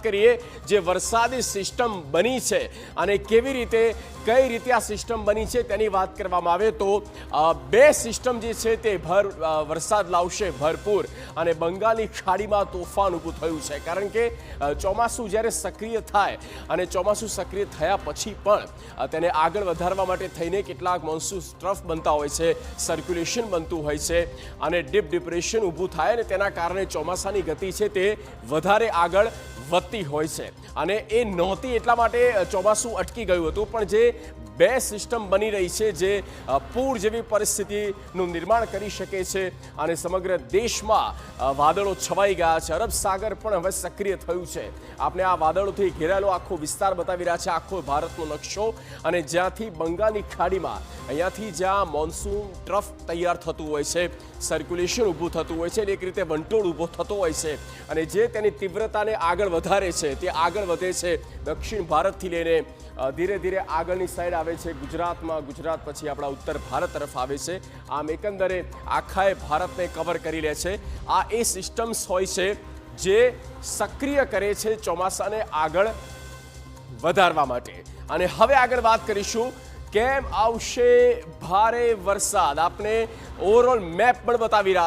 કરીએ જે વરસાદી સિસ્ટમ બની છે અને કેવી રીતે કઈ રીતે આ સિસ્ટમ બની છે તેની વાત કરવામાં આવે તો બે સિસ્ટમ જે છે તે વરસાદ લાવશે ભરપૂર અને બંગાળની ખાડીમાં તોફાન ઊભું થયું છે કારણ કે ચોમાસું જ્યારે સક્રિય થાય અને ચોમાસું સક્રિય થયા પછી પણ તેને આગળ વધારવા માટે થઈને કેટલાક મોન્સૂન ટ્રફ બનતા હોય છે, સર્ક્યુલેશન બનતું હોય છે અને ડીપ ડિપ્રેશન ઊભું થાય અને તેના કારણે ચોમાસાની ગતિ છે તે વધારે આગળ વધતી હોય છે અને એ નહોતી એટલા માટે ચોમાસું અટકી ગયું હતું પણ જે બે સિસ્ટમ બની રહી છે જે પૂર જેવી પરિસ્થિતિનું નિર્માણ કરી શકે છે અને સમગ્ર દેશમાં વાદળો છવાઈ ગયા છે. અરબ સાગર પણ હવે સક્રિય થયું છે. આપણે આ વાદળોથી ઘેરાયેલો આખો વિસ્તાર બતાવી રહ્યા છે, આખો ભારતનો નકશો અને જ્યાંથી બંગાળની ખાડીમાં અહીંયાથી જ્યાં મોન્સૂન ટ્રફ તૈયાર થતું હોય છે, સર્ક્યુલેશન ઊભું થતું હોય છે, એક રીતે વંટોળ ઊભો થતો હોય છે અને જે તેની તીવ્રતાને આગળ વધારે છે તે આગળ વધે છે દક્ષિણ ભારતથી લઈને ધીરે ધીરે આગળની સાઈડ આવે છે ગુજરાતમાં, ગુજરાત પછી આપણા ઉત્તર ભારત તરફ આવે છે. આમ એકંદરે આખાએ ભારતને કવર કરી લે છે. આ એ સિસ્ટમ્સ હોય છે જે સક્રિય કરે છે ચોમાસાને આગળ વધારવા માટે. અને હવે આગળ વાત કરીશું કેમ આવશે ભારે વરસાદ. આપને ઓવરઓલ મેપ પણ બતાવી રહ્યા